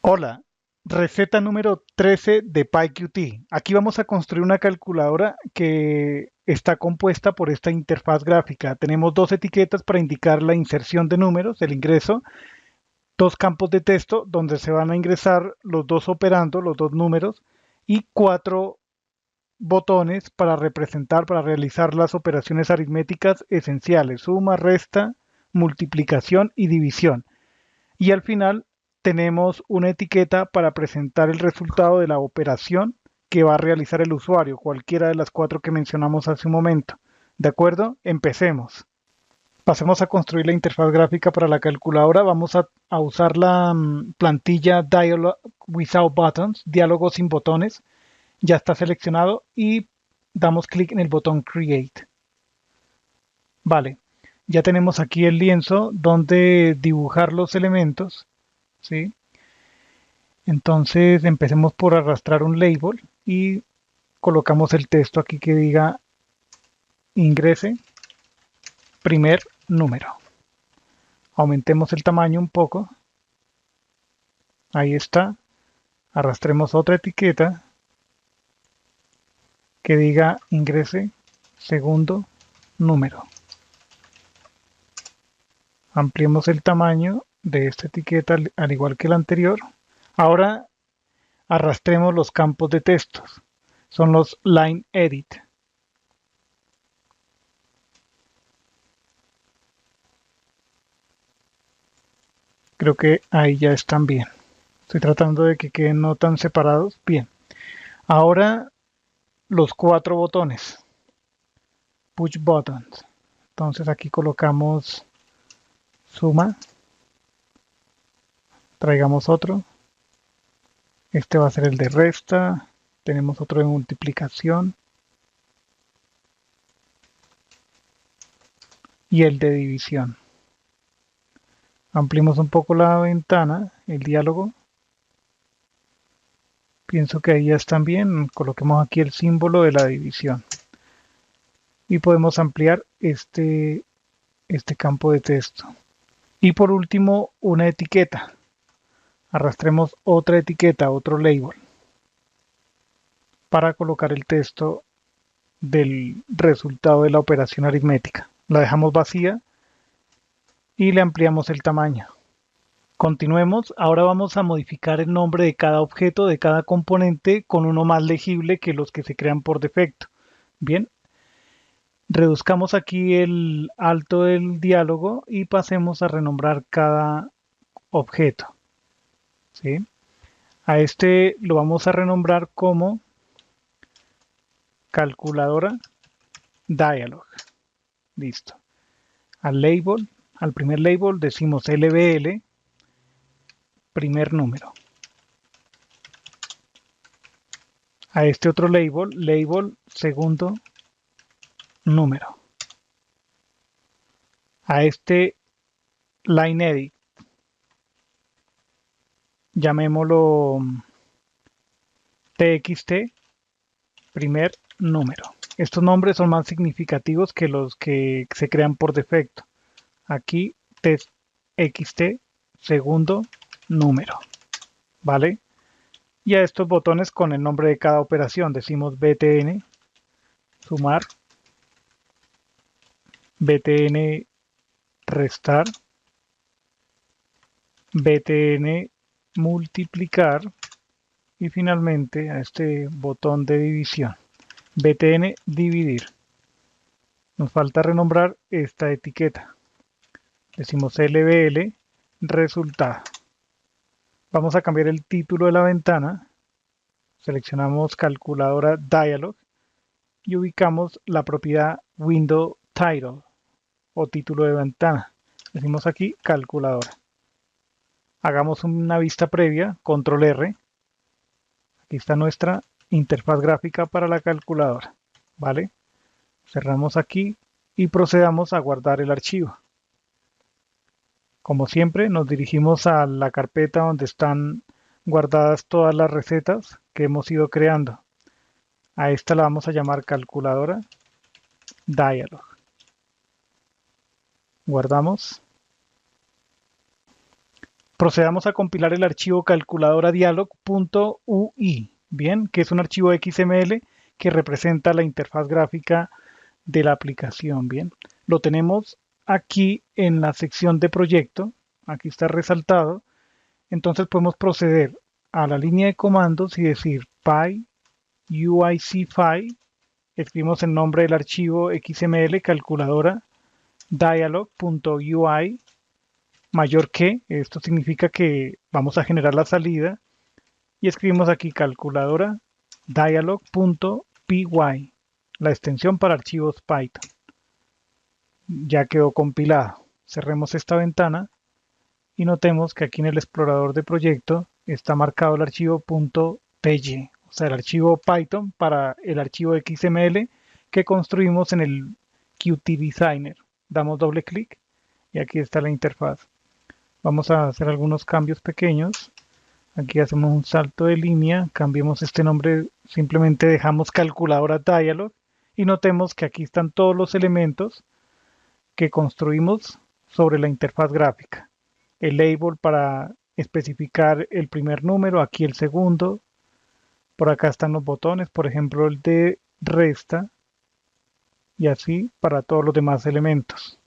Hola, receta número 13 de PyQt. Aquí vamos a construir una calculadora que está compuesta por esta interfaz gráfica. Tenemos dos etiquetas para indicar la inserción de números, el ingreso, dos campos de texto donde se van a ingresar los dos operandos, los dos números, y cuatro botones para representar, para realizar las operaciones aritméticas esenciales, suma, resta, multiplicación y división. Y al final tenemos una etiqueta para presentar el resultado de la operación que va a realizar el usuario, cualquiera de las cuatro que mencionamos hace un momento. ¿De acuerdo? Empecemos. Pasemos a construir la interfaz gráfica para la calculadora. Vamos a usar la plantilla Dialog Without Buttons, diálogo sin botones. Ya está seleccionado y damos clic en el botón Create. Vale, ya tenemos aquí el lienzo donde dibujar los elementos, ¿sí? Entonces empecemos por arrastrar un label y colocamos el texto aquí que diga ingrese primer número. Aumentemos el tamaño un poco. Ahí está. Arrastremos otra etiqueta que diga ingrese segundo número. Ampliemos el tamaño de esta etiqueta al igual que la anterior. Ahora arrastremos los campos de textos. Son los line edit. Creo que ahí ya están bien. Estoy tratando de que queden no tan separados. Bien. Ahora los cuatro botones. Push buttons. Entonces aquí colocamos suma. Traigamos otro. Este va a ser el de resta. Tenemos otro de multiplicación. Y el de división. Ampliemos un poco la ventana, el diálogo. Pienso que ahí ya están bien. Coloquemos aquí el símbolo de la división. Y podemos ampliar este campo de texto. Y por último, una etiqueta. Arrastremos otra etiqueta, otro label, para colocar el texto del resultado de la operación aritmética. La dejamos vacía y le ampliamos el tamaño. Continuemos. Ahora vamos a modificar el nombre de cada objeto, de cada componente, con uno más legible que los que se crean por defecto. Bien, reduzcamos aquí el alto del diálogo y pasemos a renombrar cada objeto, ¿sí? A este lo vamos a renombrar como calculadora dialog. Listo. Al label, al primer label decimos LBL, primer número. A este otro label, label segundo número. A este line edit, llamémoslo TXT, primer número. Estos nombres son más significativos que los que se crean por defecto. Aquí TXT, segundo número. ¿Vale? Y a estos botones con el nombre de cada operación decimos btn sumar, btn restar, btn multiplicar y finalmente a este botón de división, btn dividir. Nos falta renombrar esta etiqueta. Decimos lbl resultado. Vamos a cambiar el título de la ventana. Seleccionamos calculadora dialog y ubicamos la propiedad window title o título de ventana. Decimos aquí calculadora. Hagamos una vista previa, control R. Aquí está nuestra interfaz gráfica para la calculadora. ¿Vale? Cerramos aquí y procedamos a guardar el archivo. Como siempre, nos dirigimos a la carpeta donde están guardadas todas las recetas que hemos ido creando. A esta la vamos a llamar calculadora dialog. Guardamos. Procedamos a compilar el archivo calculadora-dialog.ui, bien, que es un archivo XML que representa la interfaz gráfica de la aplicación, bien. Lo tenemos aquí en la sección de proyecto, aquí está resaltado. Entonces podemos proceder a la línea de comandos y decir py uic-file, escribimos el nombre del archivo XML calculadora dialog.ui mayor que, esto significa que vamos a generar la salida, y escribimos aquí calculadora dialog.py, la extensión para archivos Python. Ya quedó compilado. Cerremos esta ventana y notemos que aquí en el explorador de proyecto está marcado el archivo .py, o sea, el archivo Python para el archivo XML que construimos en el Qt Designer. Damos doble clic y aquí está la interfaz. Vamos a hacer algunos cambios pequeños. Aquí hacemos un salto de línea, cambiemos este nombre, simplemente dejamos calculadora dialog y notemos que aquí están todos los elementos que construimos sobre la interfaz gráfica. El label para especificar el primer número, aquí el segundo. Por acá están los botones, por ejemplo el de resta, y así para todos los demás elementos.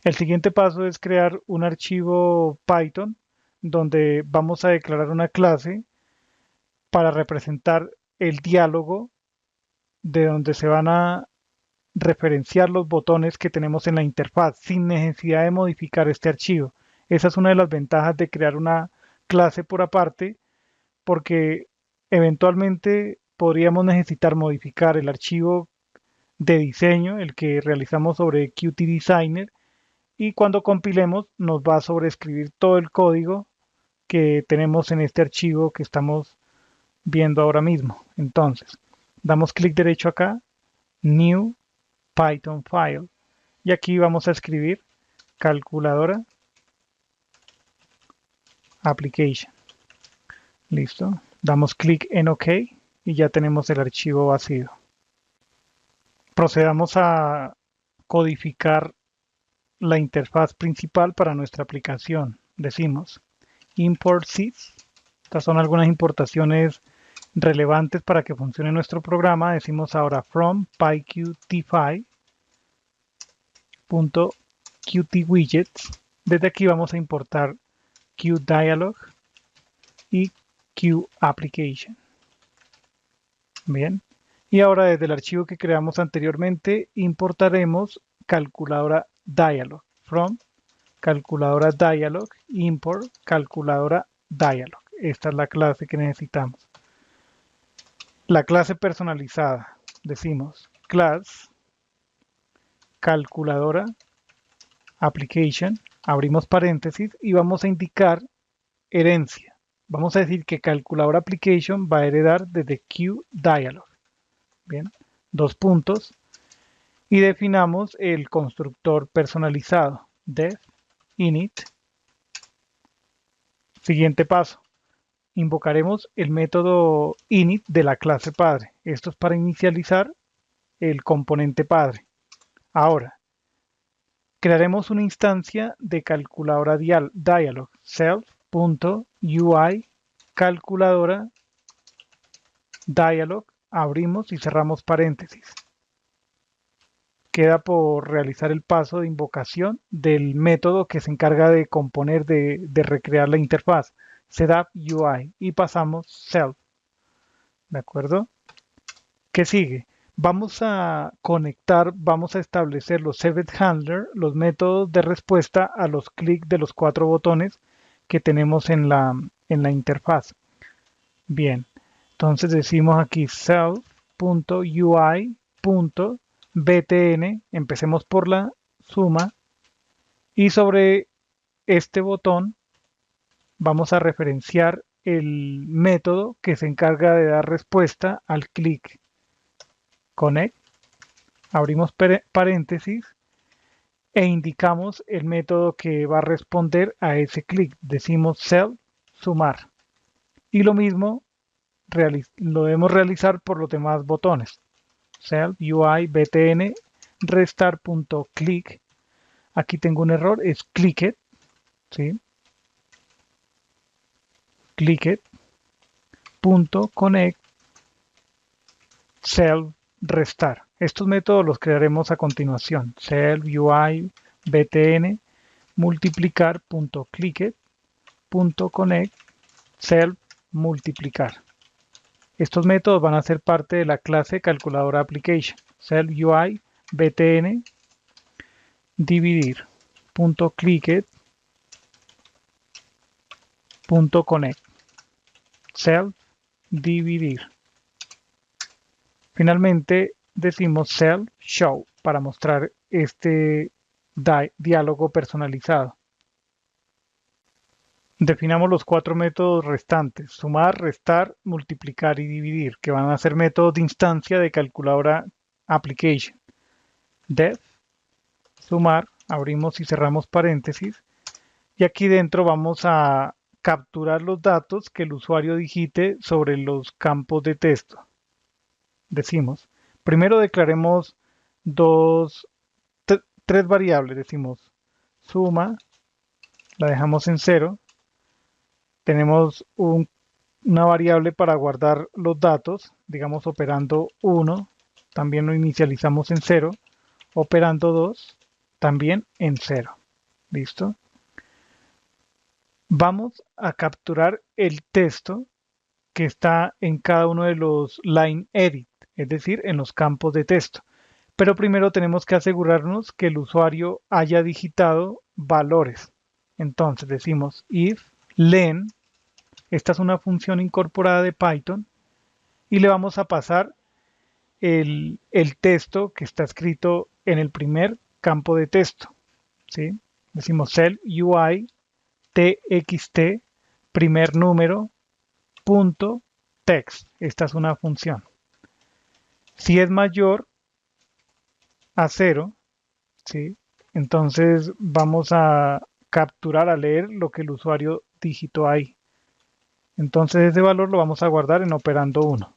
El siguiente paso es crear un archivo Python donde vamos a declarar una clase para representar el diálogo de donde se van a referenciar los botones que tenemos en la interfaz sin necesidad de modificar este archivo. Esa es una de las ventajas de crear una clase por aparte, porque eventualmente podríamos necesitar modificar el archivo de diseño, el que realizamos sobre Qt Designer, y cuando compilemos nos va a sobreescribir todo el código que tenemos en este archivo que estamos viendo ahora mismo. Entonces, damos clic derecho acá, New Python File, y aquí vamos a escribir calculadora application. Listo. Damos clic en OK y ya tenemos el archivo vacío. Procedamos a codificar la interfaz principal para nuestra aplicación. Decimos import sys. Estas son algunas importaciones relevantes para que funcione nuestro programa. Decimos ahora from pyqt.qtWidgets. Desde aquí vamos a importar QDialog y QApplication. Bien. Y ahora desde el archivo que creamos anteriormente importaremos calculadora dialog from calculadora dialog import calculadora dialog. Esta es la clase que necesitamos. La clase personalizada. Decimos class calculadora application, abrimos paréntesis y vamos a indicar herencia. Vamos a decir que calculadora application va a heredar desde QDialog. Bien, dos puntos. Y definamos el constructor personalizado, def init. Siguiente paso, invocaremos el método init de la clase padre. Esto es para inicializar el componente padre. Ahora, crearemos una instancia de calculadora dialog self.ui calculadora dialog, abrimos y cerramos paréntesis. Queda por realizar el paso de invocación del método que se encarga de componer, de recrear la interfaz, setup UI, y pasamos self. ¿De acuerdo? ¿Qué sigue? Vamos a conectar, vamos a establecer los event handler, los métodos de respuesta a los clics de los 4 botones que tenemos en la interfaz. Bien, entonces decimos aquí self.ui.btn, empecemos por la suma, y sobre este botón vamos a referenciar el método que se encarga de dar respuesta al clic. Connect, abrimos paréntesis e indicamos el método que va a responder a ese clic. Decimos self sumar. Y lo mismo lo debemos realizar por los demás botones. Self UI btn restar.click. Aquí tengo un error, es clicked, ¿sí? .connect self restar. Estos métodos los crearemos a continuación. Self UI btn multiplicar.clicked.connect self multiplicar. Estos métodos van a ser parte de la clase calculadora application. Self UI btn dividir.clicked.connect self dividir. Finalmente decimos self show para mostrar este diálogo personalizado. Definamos los 4 métodos restantes: sumar, restar, multiplicar y dividir, que van a ser métodos de instancia de calculadora application. Def, sumar, abrimos y cerramos paréntesis, y aquí dentro vamos a capturar los datos que el usuario digite sobre los campos de texto. Decimos, primero declaremos tres variables. Decimos suma, la dejamos en 0. Tenemos una variable para guardar los datos, digamos operando 1, también lo inicializamos en 0, operando 2, también en 0. ¿Listo? Vamos a capturar el texto que está en cada uno de los line edit, es decir, en los campos de texto. Pero primero tenemos que asegurarnos que el usuario haya digitado valores. Entonces decimos if len, esta es una función incorporada de Python, y le vamos a pasar el texto que está escrito en el primer campo de texto. ¿Sí? Decimos self UI txt primer número punto text. Esta es una función. Si es mayor a 0, ¿sí? Entonces vamos a capturar, a leer lo que el usuario digitó ahí. Entonces ese valor lo vamos a guardar en operando 1.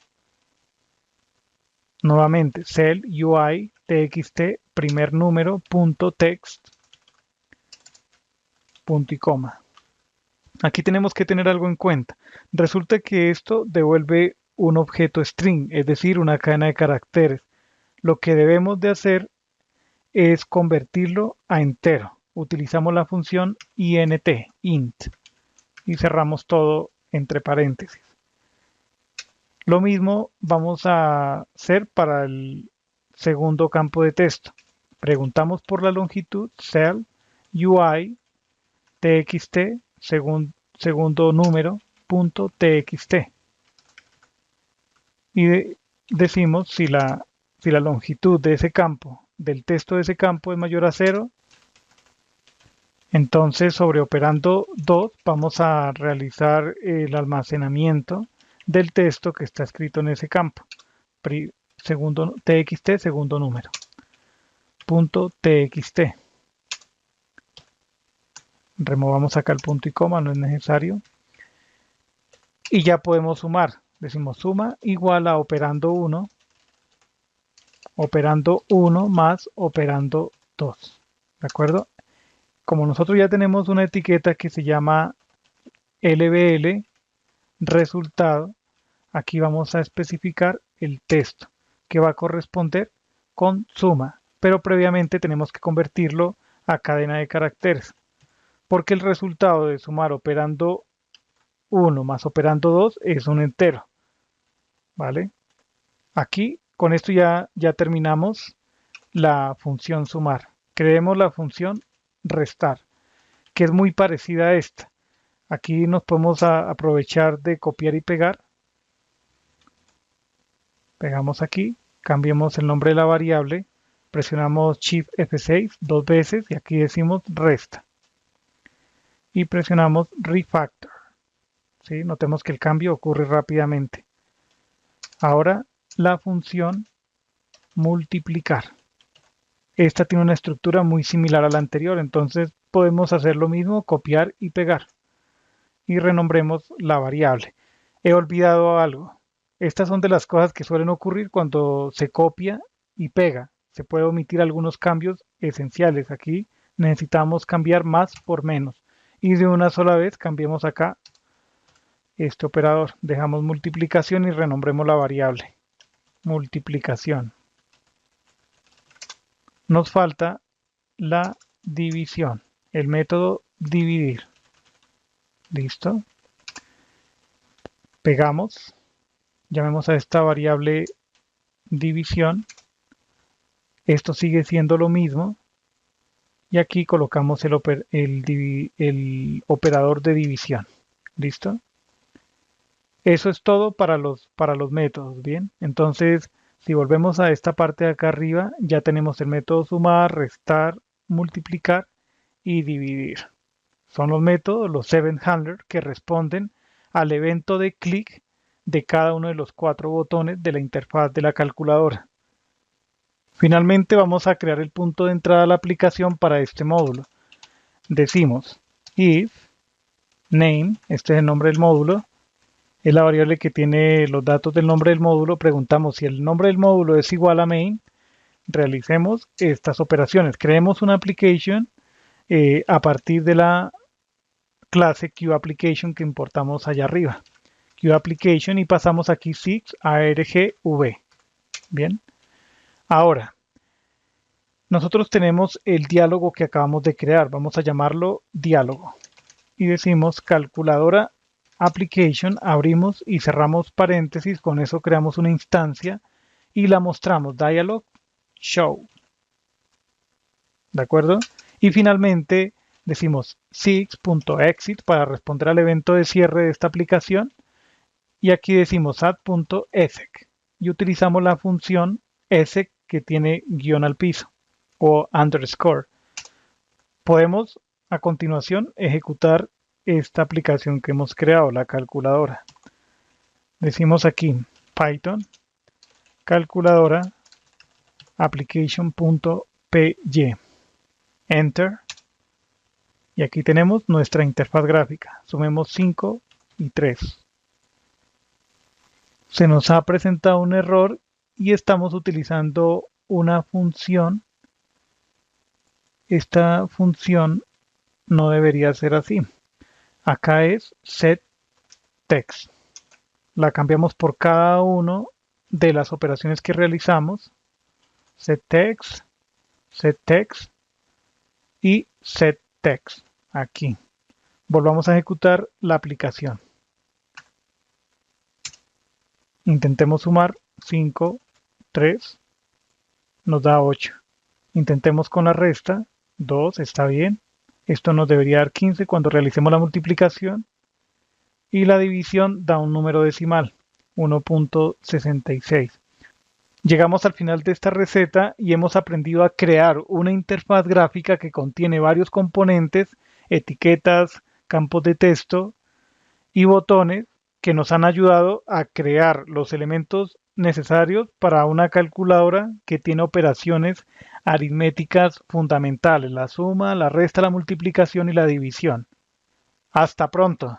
Nuevamente, self UI txt primer número punto text punto y coma. Aquí tenemos que tener algo en cuenta. Resulta que esto devuelve un objeto string, es decir, una cadena de caracteres. Lo que debemos de hacer es convertirlo a entero. Utilizamos la función int, y cerramos todo entre paréntesis. Lo mismo vamos a hacer para el segundo campo de texto. Preguntamos por la longitud, self UI txt segundo número punto txt, y decimos si la longitud de ese campo, del texto de ese campo, es mayor a 0, entonces sobre operando 2 vamos a realizar el almacenamiento del texto que está escrito en ese campo. Txt segundo número punto txt. Removamos acá el punto y coma, no es necesario. Y ya podemos sumar. Decimos suma igual a operando 1 más operando 2. ¿De acuerdo? Como nosotros ya tenemos una etiqueta que se llama LBL, resultado, aquí vamos a especificar el texto que va a corresponder con suma. Pero previamente tenemos que convertirlo a cadena de caracteres, porque el resultado de sumar operando 1 más operando 2 es un entero. ¿Vale? Aquí, con esto ya terminamos la función sumar. Creemos la función restar, que es muy parecida a esta. Aquí nos podemos aprovechar de copiar y pegar. Pegamos aquí, cambiemos el nombre de la variable, presionamos Shift F6 2 veces y aquí decimos resta. Y presionamos refactor. ¿Sí? Notemos que el cambio ocurre rápidamente. Ahora la función multiplicar. Esta tiene una estructura muy similar a la anterior, entonces podemos hacer lo mismo, copiar y pegar. Y renombremos la variable. He olvidado algo. Estas son de las cosas que suelen ocurrir cuando se copia y pega. Se puede omitir algunos cambios esenciales. Aquí necesitamos cambiar más por menos. Y de una sola vez cambiemos acá este operador. Dejamos multiplicación y renombremos la variable. Multiplicación. Nos falta la división, el método dividir. Listo. Pegamos. Llamemos a esta variable división. Esto sigue siendo lo mismo. Y aquí colocamos el operador de división. ¿Listo? Eso es todo para los métodos. Bien. Entonces, si volvemos a esta parte de acá arriba, ya tenemos el método sumar, restar, multiplicar y dividir. Son los métodos, los 7 handlers, que responden al evento de clic de cada uno de los 4 botones de la interfaz de la calculadora. Finalmente vamos a crear el punto de entrada a la aplicación para este módulo. Decimos if name, este es el nombre del módulo, es la variable que tiene los datos del nombre del módulo. Preguntamos si el nombre del módulo es igual a main. Realicemos estas operaciones. Creemos una application a partir de la clase QApplication que importamos allá arriba. QApplication, y pasamos aquí 6 argv. Bien. Ahora, nosotros tenemos el diálogo que acabamos de crear. Vamos a llamarlo diálogo. Y decimos calculadora application, abrimos y cerramos paréntesis. Con eso creamos una instancia y la mostramos. Dialog show. ¿De acuerdo? Y finalmente decimos 6.exit para responder al evento de cierre de esta aplicación. Y aquí decimos add.exec. Y utilizamos la función exec que tiene guión al piso o underscore. Podemos a continuación ejecutar esta aplicación que hemos creado, la calculadora. Decimos aquí Python calculadora application.py. Enter. Y aquí tenemos nuestra interfaz gráfica. Sumemos 5 y 3. Se nos ha presentado un error y estamos utilizando una función. Esta función no debería ser así. Acá es setText. La cambiamos por cada uno de las operaciones que realizamos. setText, setText y setText. Aquí. Volvamos a ejecutar la aplicación. Intentemos sumar 5, 3, nos da 8. Intentemos con la resta, 2, está bien. Esto nos debería dar 15 cuando realicemos la multiplicación. Y la división da un número decimal, 1.66. Llegamos al final de esta receta y hemos aprendido a crear una interfaz gráfica que contiene varios componentes, etiquetas, campos de texto y botones que nos han ayudado a crear los elementos necesarios para una calculadora que tiene operaciones aritméticas fundamentales: la suma, la resta, la multiplicación y la división. Hasta pronto.